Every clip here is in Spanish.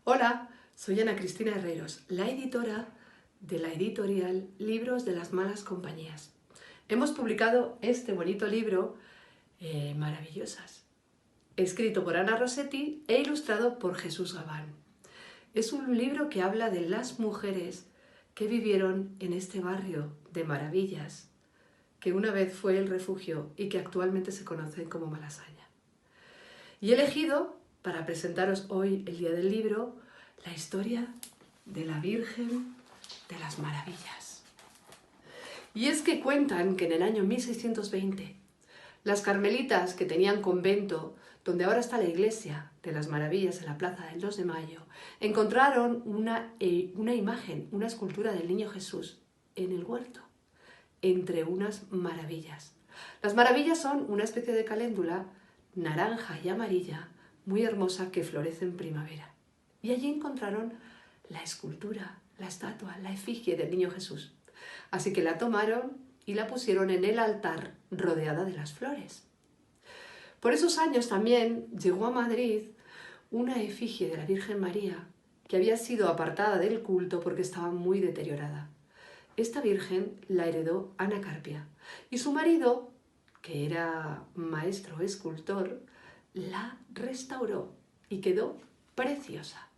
Hola, soy Ana Cristina Herreros, la editora de la editorial Libros de las Malas Compañías. Hemos publicado este bonito libro, Maravillosas, escrito por Ana Rossetti e ilustrado por Jesús Gabán. Es un libro que habla de las mujeres que vivieron en este barrio de maravillas, que una vez fue el refugio y que actualmente se conocen como Malasaña. Y he elegido, para presentaros hoy, el día del libro, la historia de la Virgen de las Maravillas. Y es que cuentan que en el año 1620, las carmelitas que tenían convento, donde ahora está la iglesia de las Maravillas en la plaza del 2 de Mayo, encontraron una imagen, una escultura del Niño Jesús en el huerto, entre unas maravillas. Las maravillas son una especie de caléndula naranja y amarilla, muy hermosa, que florece en primavera. Y allí encontraron la escultura, la estatua, la efigie del Niño Jesús. Así que la tomaron y la pusieron en el altar rodeada de las flores. Por esos años también llegó a Madrid una efigie de la Virgen María que había sido apartada del culto porque estaba muy deteriorada. Esta Virgen la heredó Ana Carpia y su marido, que era maestro escultor, la restauró y quedó preciosa.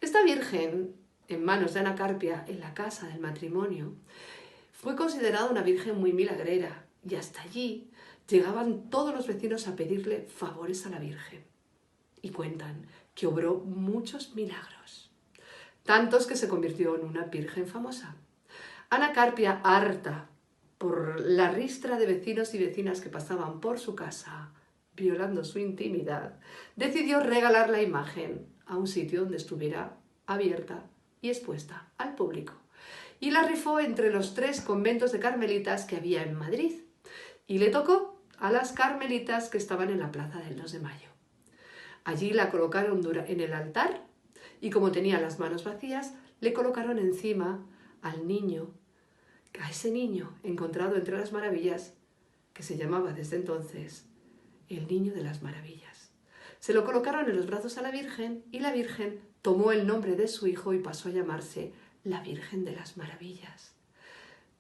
Esta Virgen, en manos de Ana Carpia, en la casa del matrimonio, fue considerada una Virgen muy milagrera y hasta allí llegaban todos los vecinos a pedirle favores a la Virgen. Y cuentan que obró muchos milagros, tantos que se convirtió en una Virgen famosa. Ana Carpia, harta por la ristra de vecinos y vecinas que pasaban por su casa, violando su intimidad, decidió regalar la imagen a un sitio donde estuviera abierta y expuesta al público. Y la rifó entre los 3 conventos de carmelitas que había en Madrid. Y le tocó a las carmelitas que estaban en la plaza del 2 de Mayo. Allí la colocaron en el altar y, como tenía las manos vacías, le colocaron encima al niño, a ese niño encontrado entre las maravillas, que se llamaba desde entonces el Niño de las Maravillas. Se lo colocaron en los brazos a la Virgen y la Virgen tomó el nombre de su hijo y pasó a llamarse la Virgen de las Maravillas.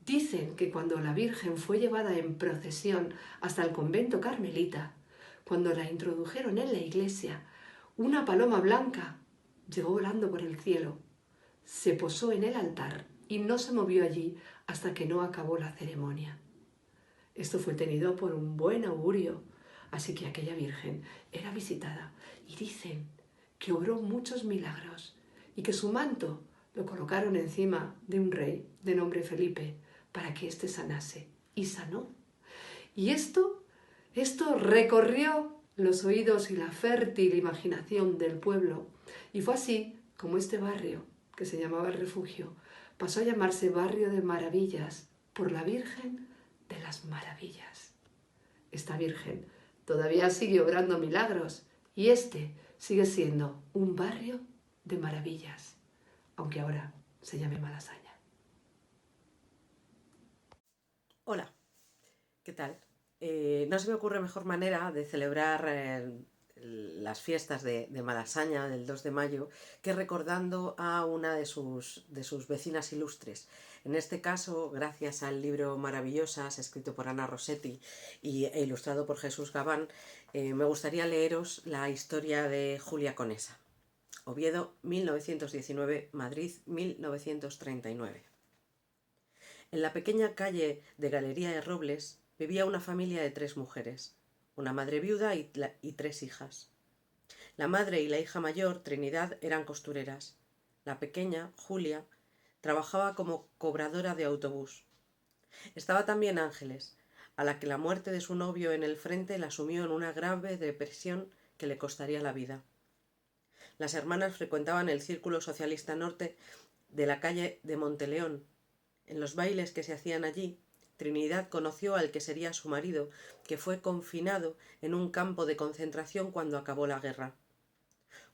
Dicen que cuando la Virgen fue llevada en procesión hasta el convento carmelita, cuando la introdujeron en la iglesia, una paloma blanca llegó volando por el cielo, se posó en el altar y no se movió allí hasta que no acabó la ceremonia. Esto fue tenido por un buen augurio, así que aquella Virgen era visitada y dicen que obró muchos milagros y que su manto lo colocaron encima de un rey de nombre Felipe para que éste sanase, y sanó. Y esto recorrió los oídos y la fértil imaginación del pueblo, y fue así como este barrio, que se llamaba El Refugio, pasó a llamarse Barrio de Maravillas por la Virgen de las Maravillas. Esta Virgen todavía sigue obrando milagros y este sigue siendo un barrio de maravillas, aunque ahora se llame Malasaña. Hola, ¿qué tal? No se me ocurre mejor manera de celebrar las fiestas de Malasaña del 2 de mayo que recordando a una de sus vecinas ilustres. En este caso, gracias al libro Maravillosas, escrito por Ana Rossetti e ilustrado por Jesús Gabán, me gustaría leeros la historia de Julia Conesa. Oviedo, 1919, Madrid, 1939. En la pequeña calle de Galería de Robles vivía una familia de 3 mujeres, una madre viuda y 3 hijas. La madre y la hija mayor, Trinidad, eran costureras. La pequeña, Julia, trabajaba como cobradora de autobús. Estaba también Ángeles, a la que la muerte de su novio en el frente la sumió en una grave depresión que le costaría la vida. Las hermanas frecuentaban el Círculo Socialista Norte de la calle de Monteleón. En los bailes que se hacían allí, Trinidad conoció al que sería su marido, que fue confinado en un campo de concentración cuando acabó la guerra.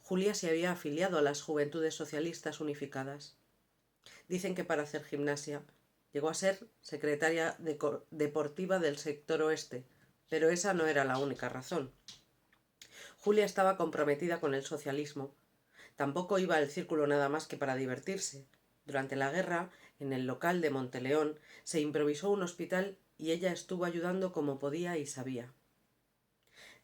Julia se había afiliado a las Juventudes Socialistas Unificadas. Dicen que para hacer gimnasia. Llegó a ser secretaria deportiva del sector oeste, pero esa no era la única razón. Julia estaba comprometida con el socialismo. Tampoco iba al círculo nada más que para divertirse. Durante la guerra, en el local de Monteleón, se improvisó un hospital y ella estuvo ayudando como podía y sabía.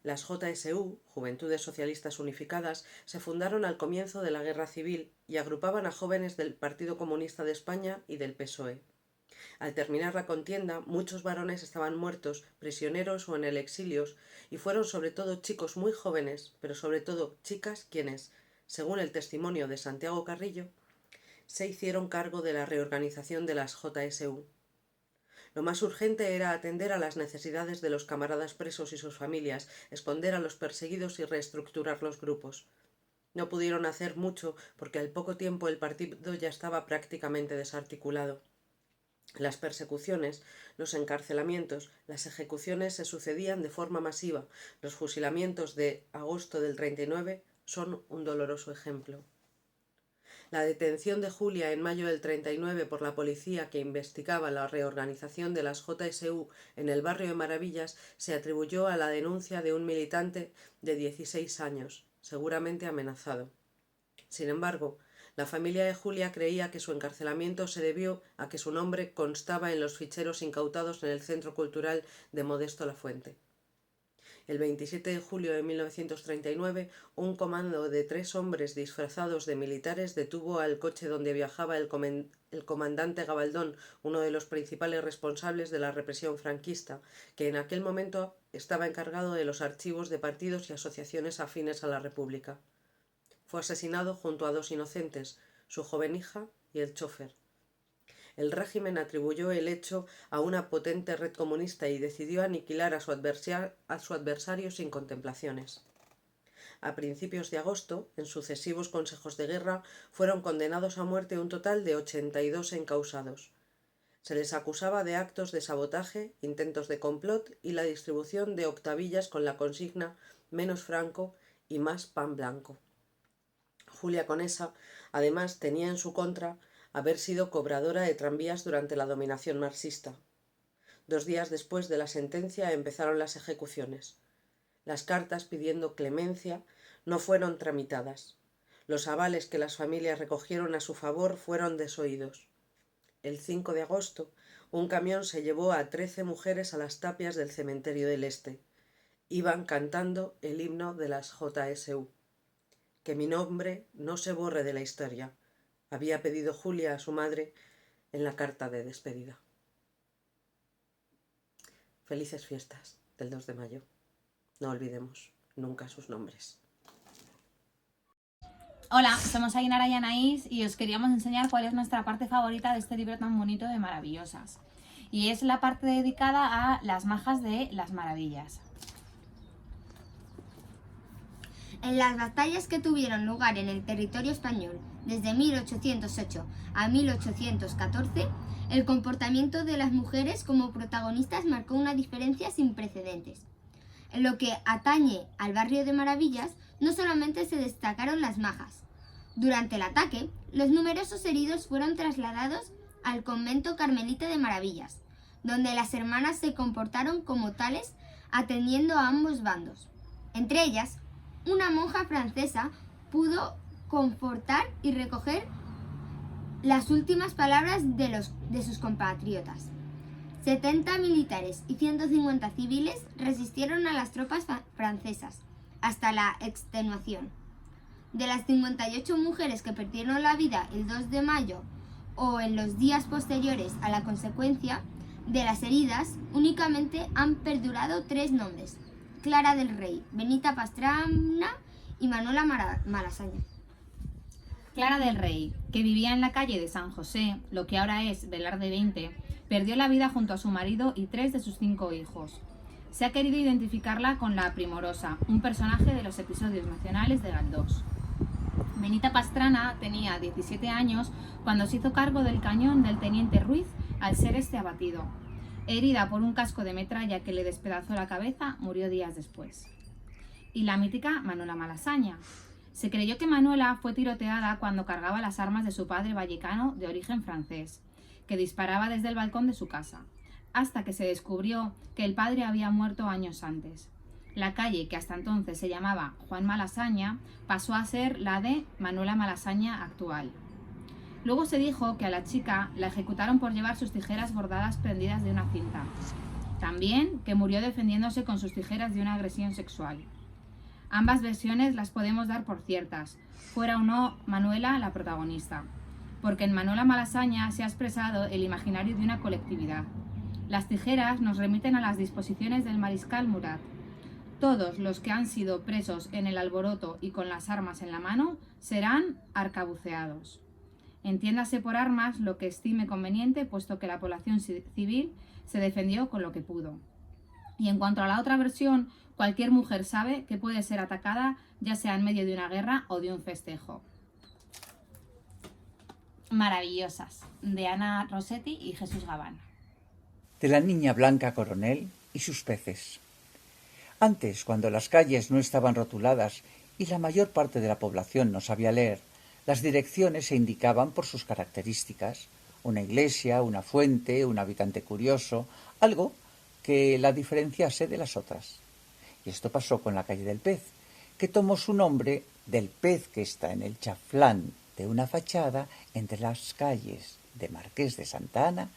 Las JSU, Juventudes Socialistas Unificadas, se fundaron al comienzo de la Guerra Civil y agrupaban a jóvenes del Partido Comunista de España y del PSOE. Al terminar la contienda, muchos varones estaban muertos, prisioneros o en el exilio, y fueron sobre todo chicos muy jóvenes, pero sobre todo chicas quienes, según el testimonio de Santiago Carrillo, se hicieron cargo de la reorganización de las JSU. Lo más urgente era atender a las necesidades de los camaradas presos y sus familias, esconder a los perseguidos y reestructurar los grupos. No pudieron hacer mucho porque al poco tiempo el partido ya estaba prácticamente desarticulado. Las persecuciones, los encarcelamientos, las ejecuciones se sucedían de forma masiva. Los fusilamientos de agosto del 39 son un doloroso ejemplo. La detención de Julia en mayo del 39 por la policía que investigaba la reorganización de las JSU en el barrio de Maravillas se atribuyó a la denuncia de un militante de 16 años, seguramente amenazado. Sin embargo, la familia de Julia creía que su encarcelamiento se debió a que su nombre constaba en los ficheros incautados en el Centro Cultural de Modesto Lafuente. El 27 de julio de 1939, un comando de 3 hombres disfrazados de militares detuvo al coche donde viajaba el comandante Gabaldón, uno de los principales responsables de la represión franquista, que en aquel momento estaba encargado de los archivos de partidos y asociaciones afines a la República. Fue asesinado junto a 2 inocentes, su joven hija y el chofer. El régimen atribuyó el hecho a una potente red comunista y decidió aniquilar a su adversario sin contemplaciones. A principios de agosto, en sucesivos consejos de guerra, fueron condenados a muerte un total de 82 encausados. Se les acusaba de actos de sabotaje, intentos de complot y la distribución de octavillas con la consigna «menos Franco y más pan blanco». Julia Conesa, además, tenía en su contra haber sido cobradora de tranvías durante la dominación marxista. 2 días después de la sentencia empezaron las ejecuciones. Las cartas pidiendo clemencia no fueron tramitadas. Los avales que las familias recogieron a su favor fueron desoídos. El 5 de agosto, un camión se llevó a 13 mujeres a las tapias del cementerio del Este. Iban cantando el himno de las JSU. Que mi nombre no se borre de la historia, había pedido Julia a su madre en la carta de despedida. Felices fiestas del 2 de mayo. No olvidemos nunca sus nombres. Hola, somos Ainara y Anaís y os queríamos enseñar cuál es nuestra parte favorita de este libro tan bonito de Maravillosas. Y es la parte dedicada a las majas de las maravillas. En las batallas que tuvieron lugar en el territorio español desde 1808 a 1814, el comportamiento de las mujeres como protagonistas marcó una diferencia sin precedentes. En lo que atañe al barrio de Maravillas, no solamente se destacaron las majas. Durante el ataque, los numerosos heridos fueron trasladados al convento carmelita de Maravillas, donde las hermanas se comportaron como tales atendiendo a ambos bandos. Entre ellas, una monja francesa pudo confortar y recoger las últimas palabras de sus compatriotas. 70 militares y 150 civiles resistieron a las tropas francesas hasta la extenuación. De las 58 mujeres que perdieron la vida el 2 de mayo o en los días posteriores a la consecuencia de las heridas, únicamente han perdurado 3 nombres: Clara del Rey, Benita Pastrana y Manuela Malasaña. Clara del Rey, que vivía en la calle de San José, lo que ahora es Velarde 20, perdió la vida junto a su marido y 3 de sus 5 hijos. Se ha querido identificarla con la Primorosa, un personaje de los episodios nacionales de Galdós. Benita Pastrana tenía 17 años cuando se hizo cargo del cañón del teniente Ruiz al ser este abatido. Herida por un casco de metralla que le despedazó la cabeza, murió días después. Y la mítica Manuela Malasaña. Se creyó que Manuela fue tiroteada cuando cargaba las armas de su padre vallecano de origen francés, que disparaba desde el balcón de su casa, hasta que se descubrió que el padre había muerto años antes. La calle, que hasta entonces se llamaba Juan Malasaña, pasó a ser la de Manuela Malasaña actual. Luego se dijo que a la chica la ejecutaron por llevar sus tijeras bordadas prendidas de una cinta. También que murió defendiéndose con sus tijeras de una agresión sexual. Ambas versiones las podemos dar por ciertas, fuera o no Manuela la protagonista, porque en Manuela Malasaña se ha expresado el imaginario de una colectividad. Las tijeras nos remiten a las disposiciones del mariscal Murat. Todos los que han sido presos en el alboroto y con las armas en la mano serán arcabuceados. Entiéndase por armas lo que estime conveniente, puesto que la población civil se defendió con lo que pudo. Y en cuanto a la otra versión, cualquier mujer sabe que puede ser atacada, ya sea en medio de una guerra o de un festejo. Maravillosas, de Ana Rossetti y Jesús Gabán. De la niña Blanca Coronel y sus peces. Antes, cuando las calles no estaban rotuladas y la mayor parte de la población no sabía leer, las direcciones se indicaban por sus características: una iglesia, una fuente, un habitante curioso, algo que la diferenciase de las otras. Y esto pasó con la calle del Pez, que tomó su nombre del pez que está en el chaflán de una fachada entre las calles de Marqués de Santa Ana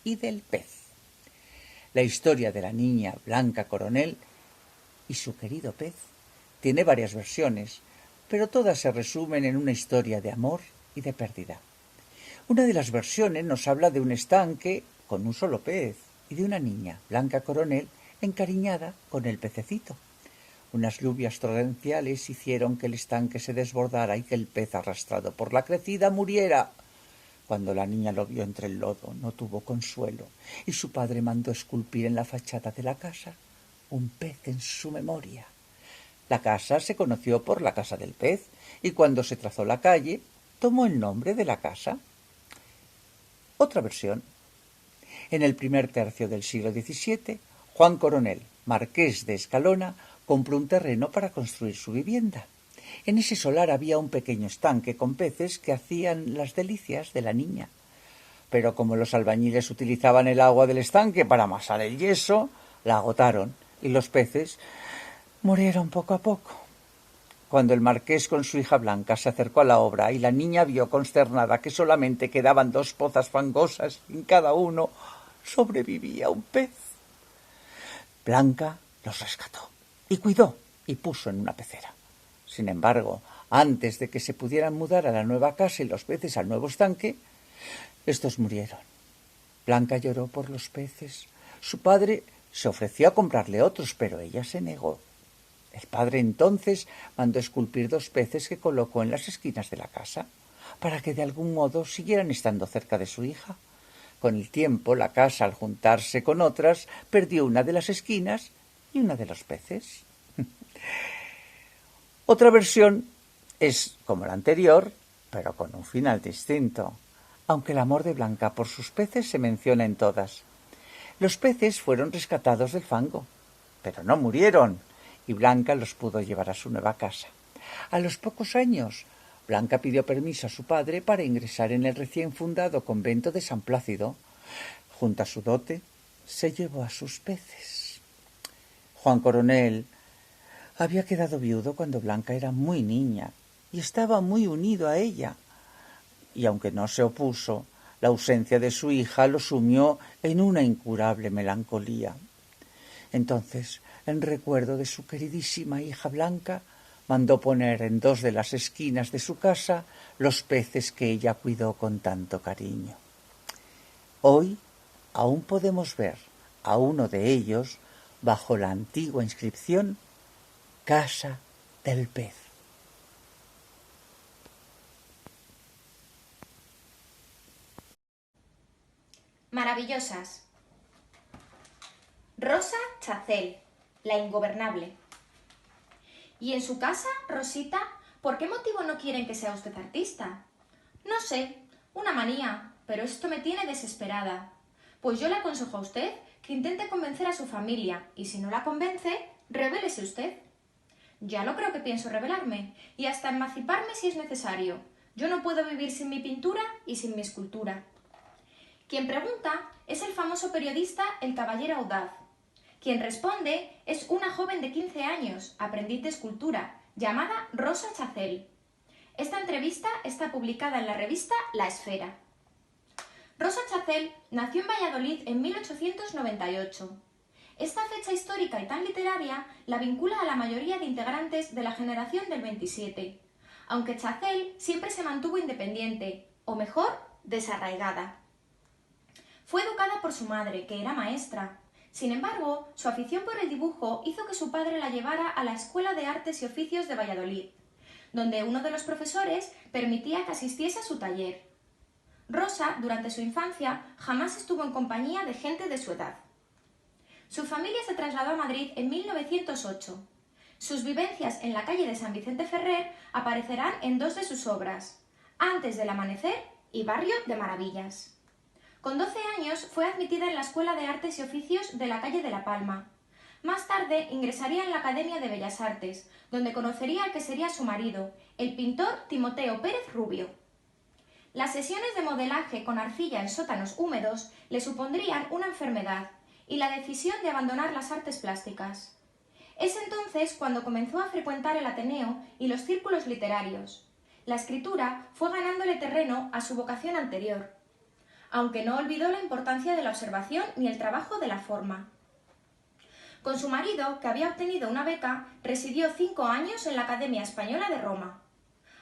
y del Pez. La historia de la niña Blanca Coronel y su querido pez tiene varias versiones, pero todas se resumen en una historia de amor y de pérdida. Una de las versiones nos habla de un estanque con un solo pez y de una niña, Blanca Coronel, encariñada con el pececito. Unas lluvias torrenciales hicieron que el estanque se desbordara y que el pez, arrastrado por la crecida, muriera. Cuando la niña lo vio entre el lodo, no tuvo consuelo, y su padre mandó esculpir en la fachada de la casa un pez en su memoria. La casa se conoció por la Casa del Pez, y cuando se trazó la calle, tomó el nombre de la casa. Otra versión. En el primer tercio del siglo XVII, Juan Coronel, marqués de Escalona, compró un terreno para construir su vivienda. En ese solar había un pequeño estanque con peces que hacían las delicias de la niña. Pero como los albañiles utilizaban el agua del estanque para amasar el yeso, la agotaron y los peces murieron poco a poco. Cuando el marqués con su hija Blanca se acercó a la obra y la niña vio consternada que solamente quedaban 2 pozas fangosas y en cada uno sobrevivía un pez, Blanca los rescató y cuidó y puso en una pecera. Sin embargo, antes de que se pudieran mudar a la nueva casa y los peces al nuevo estanque, estos murieron. Blanca lloró por los peces. Su padre se ofreció a comprarle otros, pero ella se negó. El padre entonces mandó esculpir 2 peces que colocó en las esquinas de la casa, para que de algún modo siguieran estando cerca de su hija. Con el tiempo, la casa, al juntarse con otras, perdió una de las esquinas y una de los peces. Otra versión es como la anterior, pero con un final distinto, aunque el amor de Blanca por sus peces se menciona en todas. Los peces fueron rescatados del fango, pero no murieron, y Blanca los pudo llevar a su nueva casa. A los pocos años, Blanca pidió permiso a su padre para ingresar en el recién fundado convento de San Plácido. Junto a su dote, se llevó a sus peces. Juan Coronel había quedado viudo cuando Blanca era muy niña y estaba muy unido a ella. Y aunque no se opuso, la ausencia de su hija lo sumió en una incurable melancolía. Entonces, en recuerdo de su queridísima hija Blanca, mandó poner en 2 de las esquinas de su casa los peces que ella cuidó con tanto cariño. Hoy aún podemos ver a uno de ellos bajo la antigua inscripción Casa del Pez. Maravillosas. Rosa Chacel, la ingobernable. ¿Y en su casa, Rosita, por qué motivo no quieren que sea usted artista? No sé, una manía, pero esto me tiene desesperada. Pues yo le aconsejo a usted que intente convencer a su familia, y si no la convence, rebélese usted. Ya no creo que pienso rebelarme, y hasta emanciparme si es necesario. Yo no puedo vivir sin mi pintura y sin mi escultura. Quien pregunta es el famoso periodista El Caballero Audaz. Quien responde es una joven de 15 años, aprendiz de escultura, llamada Rosa Chacel. Esta entrevista está publicada en la revista La Esfera. Rosa Chacel nació en Valladolid en 1898. Esta fecha histórica y tan literaria la vincula a la mayoría de integrantes de la generación del 27, aunque Chacel siempre se mantuvo independiente, o mejor, desarraigada. Fue educada por su madre, que era maestra. Sin embargo, su afición por el dibujo hizo que su padre la llevara a la Escuela de Artes y Oficios de Valladolid, donde uno de los profesores permitía que asistiese a su taller. Rosa, durante su infancia, jamás estuvo en compañía de gente de su edad. Su familia se trasladó a Madrid en 1908. Sus vivencias en la calle de San Vicente Ferrer aparecerán en 2 de sus obras, Antes del amanecer y Barrio de Maravillas. Con 12 años fue admitida en la Escuela de Artes y Oficios de la calle de La Palma. Más tarde ingresaría en la Academia de Bellas Artes, donde conocería al que sería su marido, el pintor Timoteo Pérez Rubio. Las sesiones de modelaje con arcilla en sótanos húmedos le supondrían una enfermedad y la decisión de abandonar las artes plásticas. Es entonces cuando comenzó a frecuentar el Ateneo y los círculos literarios. La escritura fue ganándole terreno a su vocación anterior, aunque no olvidó la importancia de la observación ni el trabajo de la forma. Con su marido, que había obtenido una beca, residió 5 años en la Academia Española de Roma.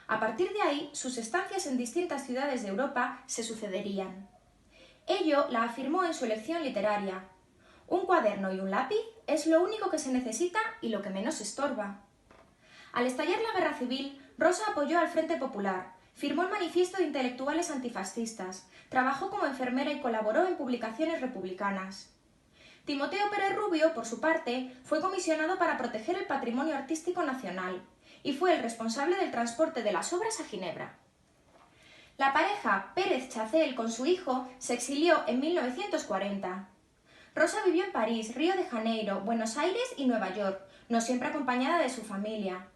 A partir de ahí, sus estancias en distintas ciudades de Europa se sucederían. Ello la afirmó en su elección literaria. Un cuaderno y un lápiz es lo único que se necesita y lo que menos estorba. Al estallar la Guerra Civil, Rosa apoyó al Frente Popular, firmó el Manifiesto de Intelectuales Antifascistas, trabajó como enfermera y colaboró en publicaciones republicanas. Timoteo Pérez Rubio, por su parte, fue comisionado para proteger el patrimonio artístico nacional y fue el responsable del transporte de las obras a Ginebra. La pareja Pérez-Chacel con su hijo se exilió en 1940. Rosa vivió en París, Río de Janeiro, Buenos Aires y Nueva York, no siempre acompañada de su familia.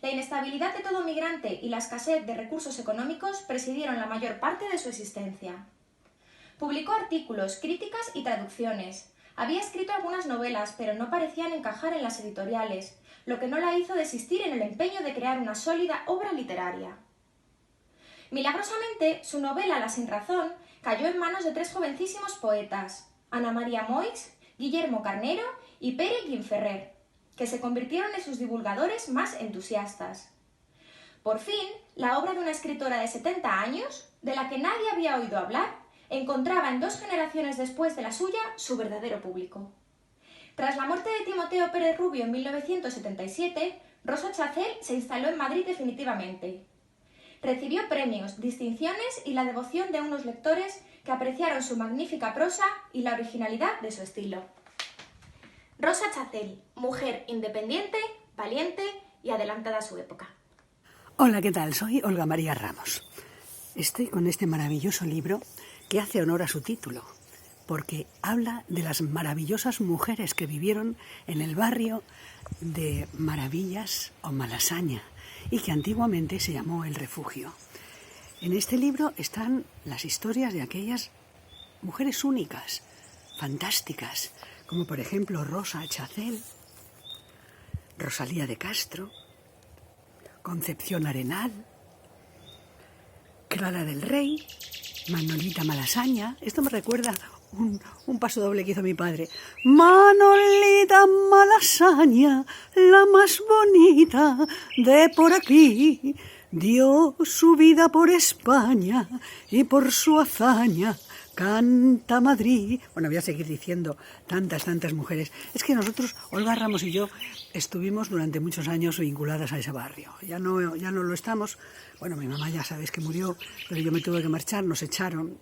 La inestabilidad de todo migrante y la escasez de recursos económicos presidieron la mayor parte de su existencia. Publicó artículos, críticas y traducciones. Había escrito algunas novelas, pero no parecían encajar en las editoriales, lo que no la hizo desistir en el empeño de crear una sólida obra literaria. Milagrosamente, su novela La sinrazón cayó en manos de 3 jovencísimos poetas, Ana María Moix, Guillermo Carnero y Pere Guinferrer, que se convirtieron en sus divulgadores más entusiastas. Por fin, la obra de una escritora de 70 años, de la que nadie había oído hablar, encontraba en 2 generaciones después de la suya su verdadero público. Tras la muerte de Timoteo Pérez Rubio en 1977, Rosa Chacel se instaló en Madrid definitivamente. Recibió premios, distinciones y la devoción de unos lectores que apreciaron su magnífica prosa y la originalidad de su estilo. Rosa Chacel, mujer independiente, valiente y adelantada a su época. Hola, ¿qué tal? Soy Olga María Ramos. Estoy con este maravilloso libro que hace honor a su título, porque habla de las maravillosas mujeres que vivieron en el barrio de Maravillas o Malasaña y que antiguamente se llamó El Refugio. En este libro están las historias de aquellas mujeres únicas, fantásticas, como por ejemplo Rosa Chacel, Rosalía de Castro, Concepción Arenal, Clara del Rey, Manolita Malasaña. Esto me recuerda un paso doble que hizo mi padre. Manolita Malasaña, la más bonita de por aquí, dio su vida por España y por su hazaña canta Madrid. Bueno, voy a seguir diciendo tantas mujeres. Es que nosotros, Olga Ramos y yo, estuvimos durante muchos años vinculadas a ese barrio. Ya no lo estamos. Bueno, mi mamá ya sabéis que murió, pero yo me tuve que marchar. Nos echaron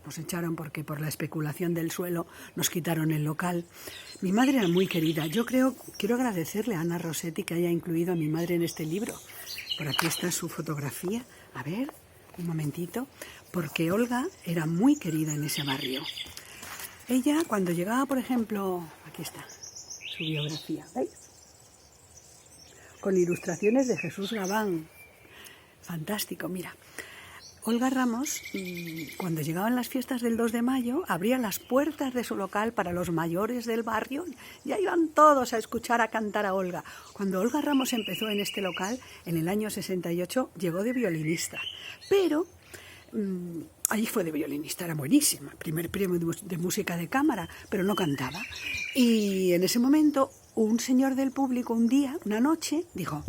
porque por la especulación del suelo nos quitaron el local. Mi madre era muy querida. Quiero agradecerle a Ana Rossetti que haya incluido a mi madre en este libro. Por aquí está su fotografía. A ver, un momentito. Porque Olga era muy querida en ese barrio. Ella, cuando llegaba, por ejemplo, aquí está su biografía, ¿veis? Con ilustraciones de Jesús Gabán. Fantástico, mira. Olga Ramos, cuando llegaban las fiestas del 2 de mayo, abría las puertas de su local para los mayores del barrio. Ya iban todos a escuchar a cantar a Olga. Cuando Olga Ramos empezó en este local, en el año 68, llegó de violinista. Pero allí fue de violinista, era buenísima. Primer premio de música de cámara, pero no cantaba. Y en ese momento, un señor del público un día, una noche, dijo: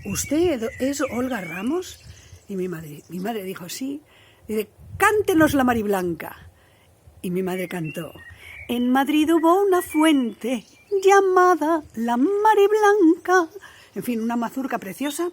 ¿usted es Olga Ramos? Y mi madre dijo: sí. Dice: cántenos la Mariblanca. Y mi madre cantó: en Madrid hubo una fuente llamada la Mariblanca. En fin, una mazurca preciosa.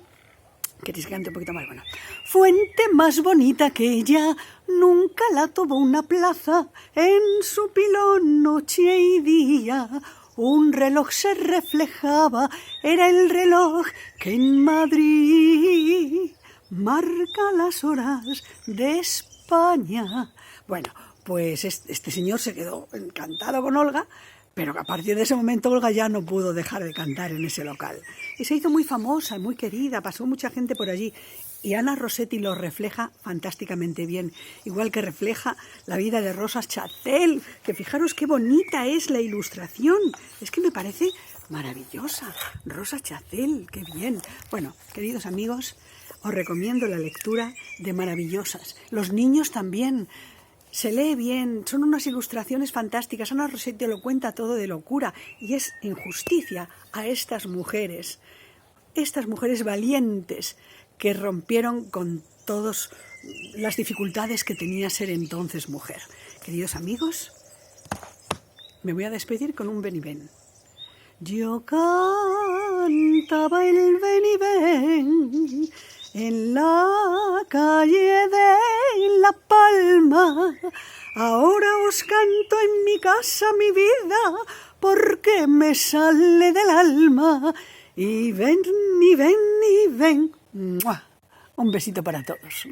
¿Queréis que cante un poquito más? Bueno. Fuente más bonita que ella, nunca la tuvo una plaza. En su pilón noche y día un reloj se reflejaba. Era el reloj que en Madrid marca las horas de España. Bueno, pues este señor se quedó encantado con Olga, pero a partir de ese momento Olga ya no pudo dejar de cantar en ese local. Y se hizo muy famosa, muy querida, pasó mucha gente por allí. Y Ana Rossetti lo refleja fantásticamente bien, igual que refleja la vida de Rosa Chacel, que fijaros qué bonita es la ilustración. Es que me parece maravillosa. Rosa Chacel, qué bien. Bueno, queridos amigos, os recomiendo la lectura de Maravillosas. Los niños también. Se lee bien, son unas ilustraciones fantásticas. Ana Rossetti lo cuenta todo de locura y es injusticia a estas mujeres valientes que rompieron con todas las dificultades que tenía ser entonces mujer. Queridos amigos, me voy a despedir con un ven y ven. Yo cantaba el ven y ven en la calle de La Palma. Ahora os canto en mi casa mi vida, porque me sale del alma. Y ven, y ven, y ven. ¡Mua! Un besito para todos.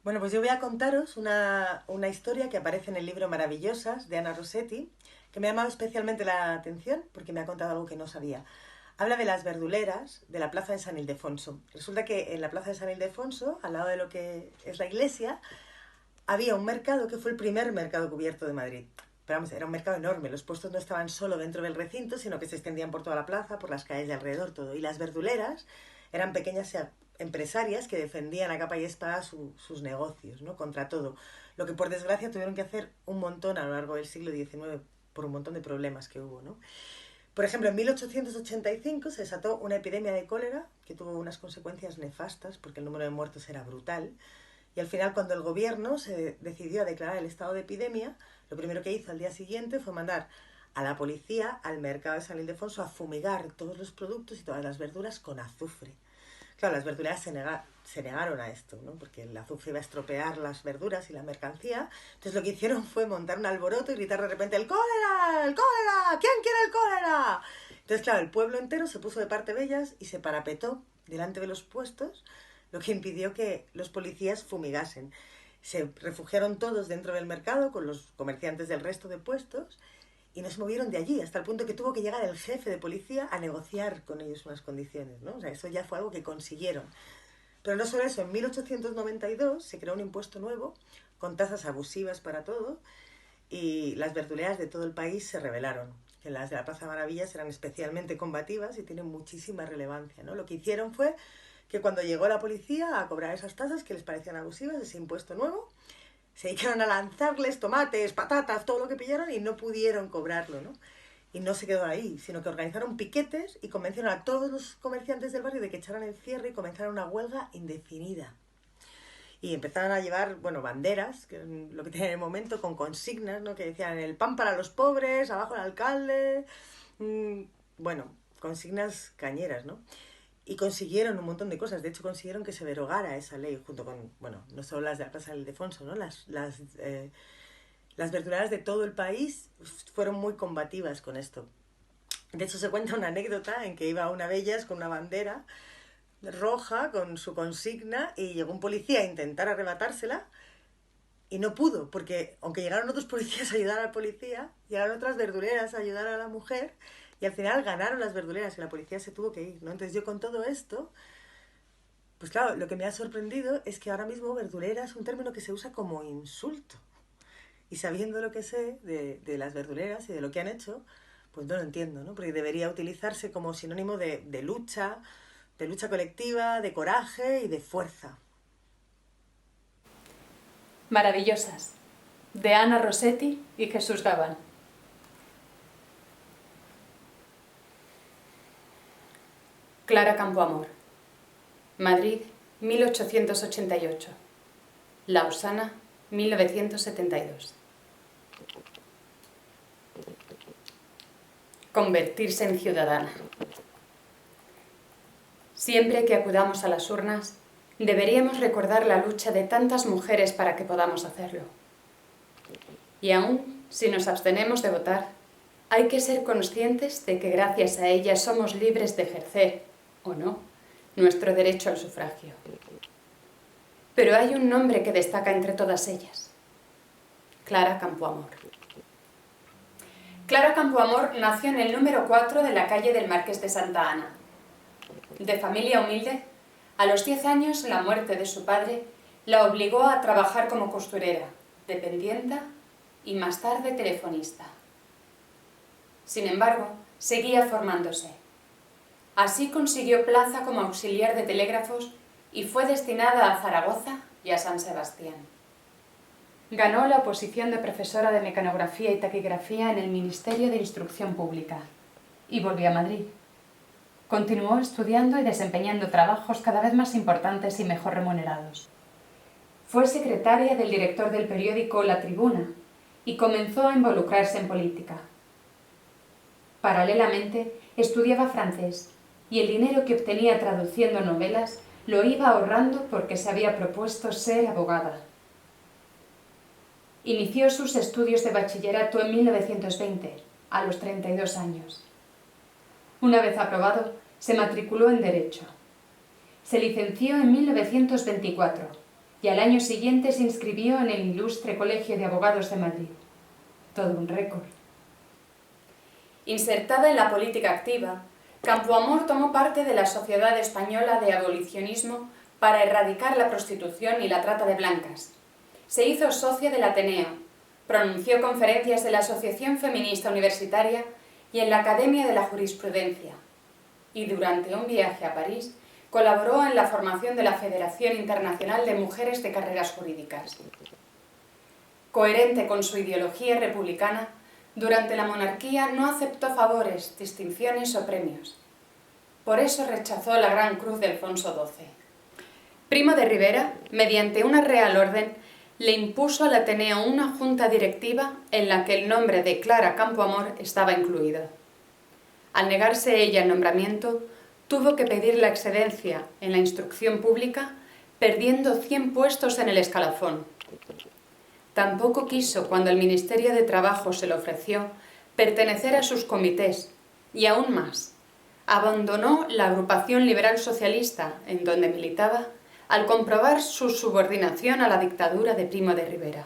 Bueno, pues yo voy a contaros una historia que aparece en el libro Maravillosas, de Ana Rossetti, que me ha llamado especialmente la atención porque me ha contado algo que no sabía. Habla de las verduleras de la plaza de San Ildefonso. Resulta que en la plaza de San Ildefonso, al lado de lo que es la iglesia, había un mercado que fue el primer mercado cubierto de Madrid. Pero vamos, era un mercado enorme. Los puestos no estaban solo dentro del recinto, sino que se extendían por toda la plaza, por las calles de alrededor, todo. Y las verduleras eran pequeñas empresarias que defendían a capa y espada sus negocios, ¿no? Contra todo. Lo que por desgracia tuvieron que hacer un montón a lo largo del siglo XIX por un montón de problemas que hubo, ¿no? Por ejemplo, en 1885 se desató una epidemia de cólera que tuvo unas consecuencias nefastas porque el número de muertos era brutal. Y al final, cuando el gobierno se decidió a declarar el estado de epidemia, lo primero que hizo al día siguiente fue mandar a la policía al mercado de San Ildefonso a fumigar todos los productos y todas las verduras con azufre. Claro, las verduleras se negaron a esto, ¿no? Porque el azufre iba a estropear las verduras y la mercancía. Entonces lo que hicieron fue montar un alboroto y gritar de repente: ¡el cólera! ¡El cólera! ¿Quién quiere el cólera? Entonces, claro, el pueblo entero se puso de parte de ellas y se parapetó delante de los puestos, lo que impidió que los policías fumigasen. Se refugiaron todos dentro del mercado con los comerciantes del resto de puestos y no se movieron de allí, hasta el punto que tuvo que llegar el jefe de policía a negociar con ellos unas condiciones, ¿no? O sea, eso ya fue algo que consiguieron. Pero no solo eso, en 1892 se creó un impuesto nuevo con tasas abusivas para todo y las verduleras de todo el país se rebelaron. Que las de la Plaza de Maravillas eran especialmente combativas y tienen muchísima relevancia, ¿no? Lo que hicieron fue que cuando llegó la policía a cobrar esas tasas que les parecían abusivas, ese impuesto nuevo, se dedicaron a lanzarles tomates, patatas, todo lo que pillaron y no pudieron cobrarlo, ¿no? Y no se quedó ahí, sino que organizaron piquetes y convencieron a todos los comerciantes del barrio de que echaran el cierre y comenzaron una huelga indefinida. Y empezaron a llevar, bueno, banderas, que es lo que tenían en el momento, con consignas, ¿no? Que decían: el pan para los pobres, abajo el alcalde. Bueno, consignas cañeras, ¿no? Y consiguieron un montón de cosas. De hecho, consiguieron que se derogara esa ley junto con, bueno, no solo las de la Plaza del Ildefonso, ¿no? Las verduleras de todo el país fueron muy combativas con esto. De hecho, se cuenta una anécdota en que iba una de ellas con una bandera roja con su consigna y llegó un policía a intentar arrebatársela y no pudo, porque aunque llegaron otros policías a ayudar al policía, llegaron otras verduleras a ayudar a la mujer y al final ganaron las verduleras y la policía se tuvo que ir, ¿no? Entonces yo con todo esto, pues claro, lo que me ha sorprendido es que ahora mismo verdulera es un término que se usa como insulto. Y sabiendo lo que sé de las verduleras y de lo que han hecho, pues no lo entiendo, ¿no? Porque debería utilizarse como sinónimo de lucha colectiva, de coraje y de fuerza. Maravillosas, de Ana Rossetti y Jesús Gabán. Clara Campoamor, Madrid, 1888. Lausana, 1972. Convertirse en ciudadana. Siempre que acudamos a las urnas, deberíamos recordar la lucha de tantas mujeres para que podamos hacerlo. Y aún si nos abstenemos de votar, hay que ser conscientes de que gracias a ellas somos libres de ejercer, o no, nuestro derecho al sufragio. Pero hay un nombre que destaca entre todas ellas: Clara Campoamor. Clara Campoamor nació en el número 4 de la calle del Marqués de Santa Ana. De familia humilde, a los 10 años la muerte de su padre la obligó a trabajar como costurera, dependienta y más tarde telefonista. Sin embargo, seguía formándose. Así consiguió plaza como auxiliar de telégrafos y fue destinada a Zaragoza y a San Sebastián. Ganó la oposición de profesora de mecanografía y taquigrafía en el Ministerio de Instrucción Pública y volvió a Madrid. Continuó estudiando y desempeñando trabajos cada vez más importantes y mejor remunerados. Fue secretaria del director del periódico La Tribuna y comenzó a involucrarse en política. Paralelamente, estudiaba francés y el dinero que obtenía traduciendo novelas lo iba ahorrando porque se había propuesto ser abogada. Inició sus estudios de bachillerato en 1920, a los 32 años. Una vez aprobado, se matriculó en Derecho. Se licenció en 1924 y al año siguiente se inscribió en el Ilustre Colegio de Abogados de Madrid. Todo un récord. Insertada en la política activa, Campoamor tomó parte de la Sociedad Española de Abolicionismo para erradicar la prostitución y la trata de blancas. Se hizo socia del Ateneo, pronunció conferencias de la Asociación Feminista Universitaria y en la Academia de la Jurisprudencia, y durante un viaje a París colaboró en la formación de la Federación Internacional de Mujeres de Carreras Jurídicas. Coherente con su ideología republicana, durante la monarquía no aceptó favores, distinciones o premios. Por eso rechazó la Gran Cruz de Alfonso XII. Primo de Rivera, mediante una real orden, le impuso al Ateneo una junta directiva en la que el nombre de Clara Campoamor estaba incluido. Al negarse ella el nombramiento, tuvo que pedir la excedencia en la instrucción pública, perdiendo 100 puestos en el escalafón. Tampoco quiso, cuando el Ministerio de Trabajo se le ofreció, pertenecer a sus comités, y aún más, abandonó la agrupación liberal socialista en donde militaba al comprobar su subordinación a la dictadura de Primo de Rivera.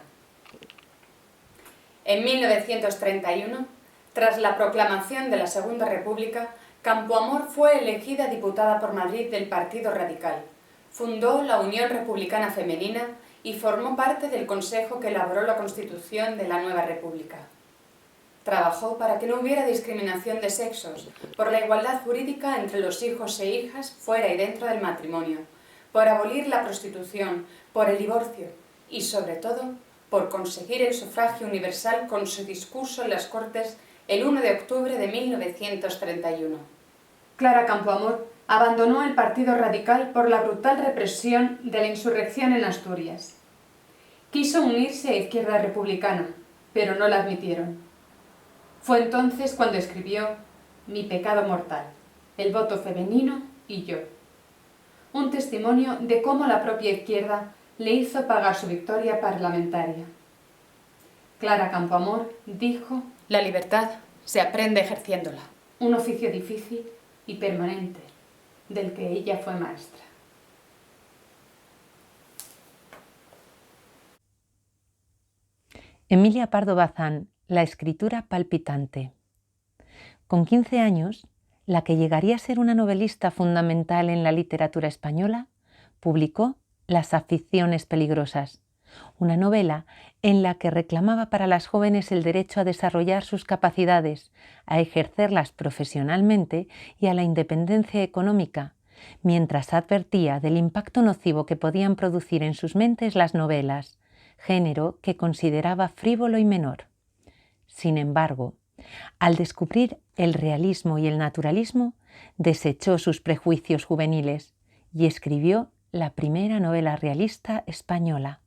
En 1931, tras la proclamación de la Segunda República, Campoamor fue elegida diputada por Madrid del Partido Radical, fundó la Unión Republicana Femenina y formó parte del consejo que elaboró la Constitución de la nueva República. Trabajó para que no hubiera discriminación de sexos, por la igualdad jurídica entre los hijos e hijas fuera y dentro del matrimonio, por abolir la prostitución, por el divorcio y, sobre todo, por conseguir el sufragio universal con su discurso en las Cortes el 1 de octubre de 1931. Clara Campoamor abandonó el Partido Radical por la brutal represión de la insurrección en Asturias. Quiso unirse a Izquierda Republicana, pero no la admitieron. Fue entonces cuando escribió Mi pecado mortal, el voto femenino y yo. Un testimonio de cómo la propia izquierda le hizo pagar su victoria parlamentaria. Clara Campoamor dijo: la libertad se aprende ejerciéndola, un oficio difícil y permanente, del que ella fue maestra. Emilia Pardo Bazán, La escritura palpitante. Con 15 años, la que llegaría a ser una novelista fundamental en la literatura española, publicó Las aficiones peligrosas, una novela en la que reclamaba para las jóvenes el derecho a desarrollar sus capacidades, a ejercerlas profesionalmente y a la independencia económica, mientras advertía del impacto nocivo que podían producir en sus mentes las novelas, género que consideraba frívolo y menor. Sin embargo, al descubrir el realismo y el naturalismo, desechó sus prejuicios juveniles y escribió la primera novela realista española.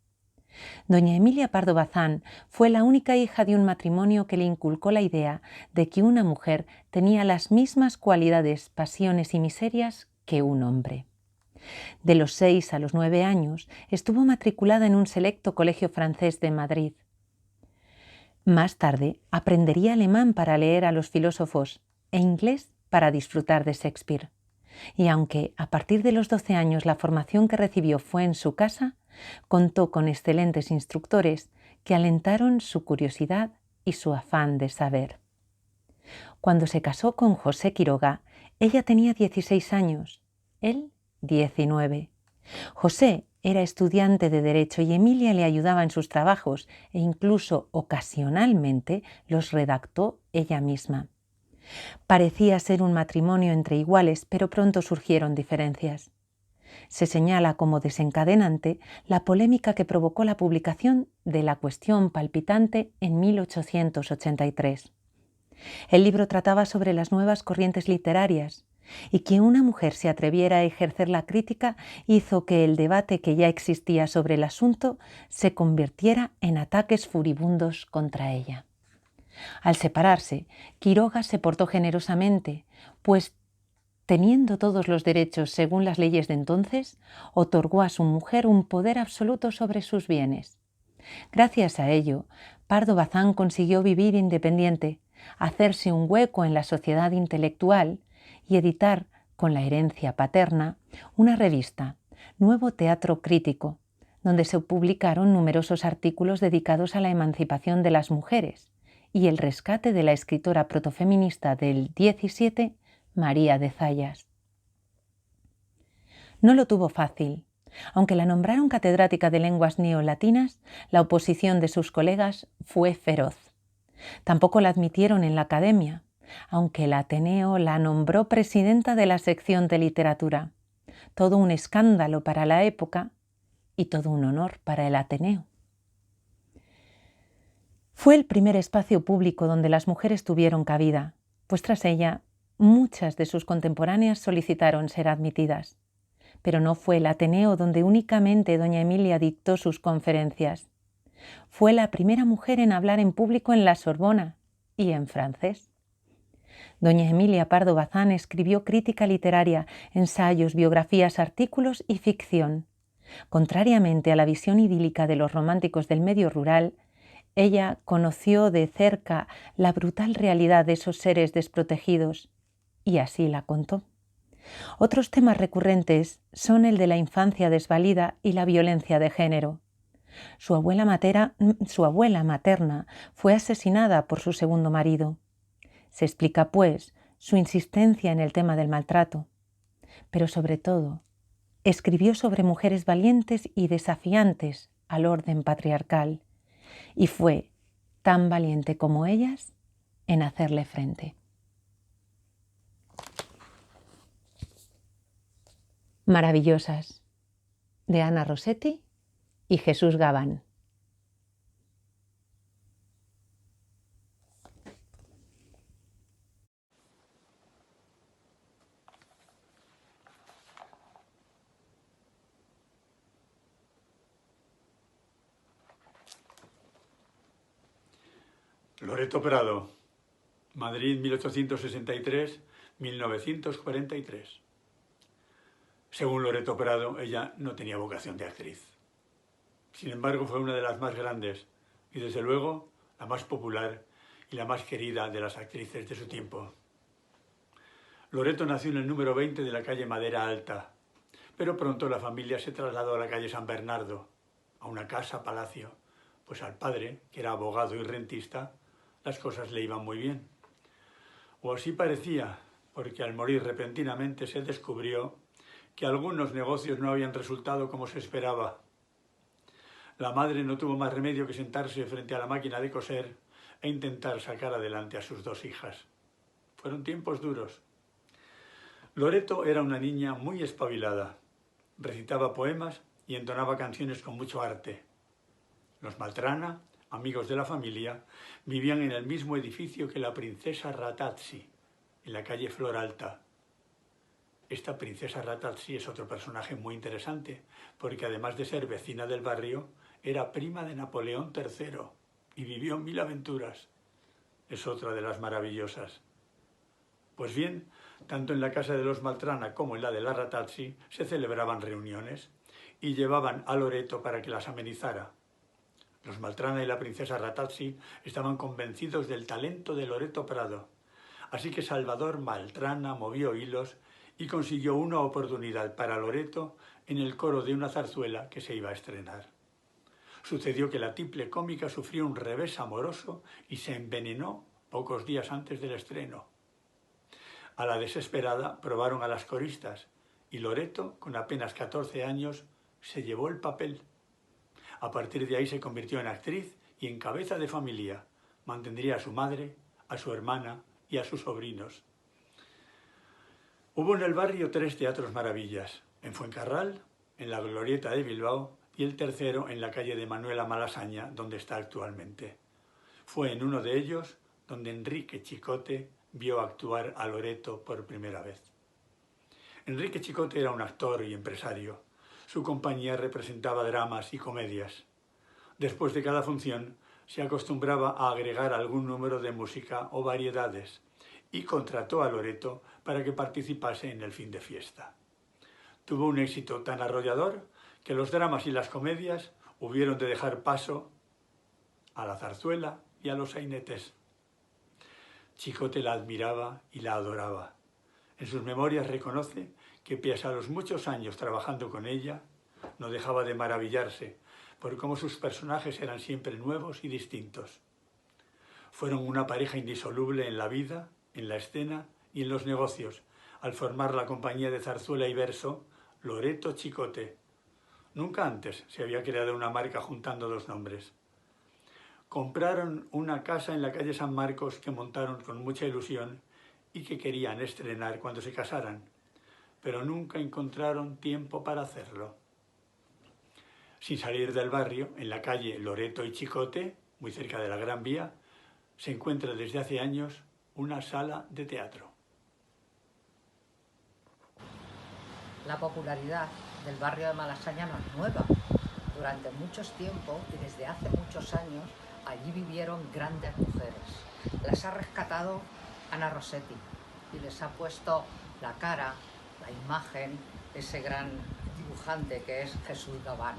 Doña Emilia Pardo Bazán fue la única hija de un matrimonio que le inculcó la idea de que una mujer tenía las mismas cualidades, pasiones y miserias que un hombre. De los 6 a los 9 años estuvo matriculada en un selecto colegio francés de Madrid. Más tarde aprendería alemán para leer a los filósofos e inglés para disfrutar de Shakespeare. Y aunque a partir de los 12 años la formación que recibió fue en su casa, contó con excelentes instructores que alentaron su curiosidad y su afán de saber. Cuando se casó con José Quiroga, ella tenía 16 años, él 19. José era estudiante de Derecho y Emilia le ayudaba en sus trabajos e incluso ocasionalmente los redactó ella misma. Parecía ser un matrimonio entre iguales, pero pronto surgieron diferencias. Se señala como desencadenante la polémica que provocó la publicación de La cuestión palpitante en 1883. El libro trataba sobre las nuevas corrientes literarias y que una mujer se atreviera a ejercer la crítica hizo que el debate que ya existía sobre el asunto se convirtiera en ataques furibundos contra ella. Al separarse, Quiroga se portó generosamente, pues, teniendo todos los derechos según las leyes de entonces, otorgó a su mujer un poder absoluto sobre sus bienes. Gracias a ello, Pardo Bazán consiguió vivir independiente, hacerse un hueco en la sociedad intelectual y editar, con la herencia paterna, una revista, Nuevo Teatro Crítico, donde se publicaron numerosos artículos dedicados a la emancipación de las mujeres y el rescate de la escritora protofeminista del 17, María de Zayas. No lo tuvo fácil. Aunque la nombraron catedrática de lenguas neolatinas, la oposición de sus colegas fue feroz. Tampoco la admitieron en la academia, aunque el Ateneo la nombró presidenta de la sección de literatura. Todo un escándalo para la época y todo un honor para el Ateneo. Fue el primer espacio público donde las mujeres tuvieron cabida, pues tras ella muchas de sus contemporáneas solicitaron ser admitidas. Pero no fue el Ateneo donde únicamente doña Emilia dictó sus conferencias. Fue la primera mujer en hablar en público en la Sorbona y en francés. Doña Emilia Pardo Bazán escribió crítica literaria, ensayos, biografías, artículos y ficción. Contrariamente a la visión idílica de los románticos del medio rural, ella conoció de cerca la brutal realidad de esos seres desprotegidos y así la contó. Otros temas recurrentes son el de la infancia desvalida y la violencia de género. Su abuela materna fue asesinada por su segundo marido. Se explica, pues, su insistencia en el tema del maltrato. Pero sobre todo, escribió sobre mujeres valientes y desafiantes al orden patriarcal, y fue tan valiente como ellas en hacerle frente. Maravillosas, de Ana Rossetti y Jesús Gabán. Loreto Prado, Madrid 1863-1943. Según Loreto Prado, ella no tenía vocación de actriz. Sin embargo, fue una de las más grandes y, desde luego, la más popular y la más querida de las actrices de su tiempo. Loreto nació en el número 20 de la calle Madera Alta, pero pronto la familia se trasladó a la calle San Bernardo, a una casa-palacio, pues al padre, que era abogado y rentista, las cosas le iban muy bien. O así parecía, porque al morir repentinamente se descubrió que algunos negocios no habían resultado como se esperaba. La madre no tuvo más remedio que sentarse frente a la máquina de coser e intentar sacar adelante a sus 2 hijas. Fueron tiempos duros. Loreto era una niña muy espabilada. Recitaba poemas y entonaba canciones con mucho arte. Los Maltrana, amigos de la familia, vivían en el mismo edificio que la princesa Ratazzi, en la calle Flor Alta. Esta princesa Ratazzi es otro personaje muy interesante, porque además de ser vecina del barrio, era prima de Napoleón III y vivió 1000 aventuras. Es otra de las maravillosas. Pues bien, tanto en la casa de los Maltrana como en la de la Ratazzi se celebraban reuniones y llevaban a Loreto para que las amenizara. Los Maltrana y la princesa Ratazzi estaban convencidos del talento de Loreto Prado, así que Salvador Maltrana movió hilos y consiguió una oportunidad para Loreto en el coro de una zarzuela que se iba a estrenar. Sucedió que la tiple cómica sufrió un revés amoroso y se envenenó pocos días antes del estreno. A la desesperada probaron a las coristas y Loreto, con apenas 14 años, se llevó el papel. A partir de ahí se convirtió en actriz y en cabeza de familia. Mantendría a su madre, a su hermana y a sus sobrinos. Hubo en el barrio 3 teatros maravillas, en Fuencarral, en la Glorieta de Bilbao y el tercero en la calle de Manuela Malasaña, donde está actualmente. Fue en uno de ellos donde Enrique Chicote vio actuar a Loreto por primera vez. Enrique Chicote era un actor y empresario. Su compañía representaba dramas y comedias. Después de cada función se acostumbraba a agregar algún número de música o variedades y contrató a Loreto para que participase en el fin de fiesta. Tuvo un éxito tan arrollador que los dramas y las comedias hubieron de dejar paso a la zarzuela y a los sainetes. Chicote la admiraba y la adoraba. En sus memorias reconoce que pese a los muchos años trabajando con ella, no dejaba de maravillarse por cómo sus personajes eran siempre nuevos y distintos. Fueron una pareja indisoluble en la vida, en la escena y en los negocios, al formar la compañía de zarzuela y verso Loreto Chicote. Nunca antes se había creado una marca juntando 2 nombres. Compraron una casa en la calle San Marcos que montaron con mucha ilusión y que querían estrenar cuando se casaran, pero nunca encontraron tiempo para hacerlo. Sin salir del barrio, en la calle Loreto y Chicote, muy cerca de la Gran Vía, se encuentra desde hace años una sala de teatro. La popularidad del barrio de Malasaña no es nueva. Durante muchos tiempos y desde hace muchos años allí vivieron grandes mujeres. Las ha rescatado Ana Rossetti y les ha puesto la cara, la imagen, ese gran dibujante que es Jesús Gabán.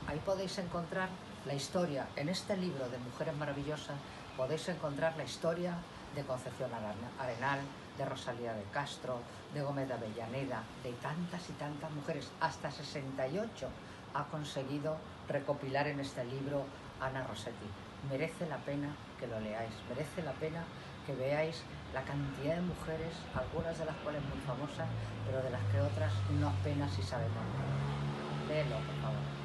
Ahí podéis encontrar la historia, en este libro de Mujeres Maravillosas, podéis encontrar la historia de Concepción Arenal, de Rosalía de Castro, de Gómez de Avellaneda, de tantas y tantas mujeres. Hasta 68 ha conseguido recopilar en este libro Ana Rossetti. Merece la pena que lo leáis, merece la pena que veáis la cantidad de mujeres, algunas de las cuales muy famosas, pero de las que otras no apenas si sabemos. Léelo, por favor.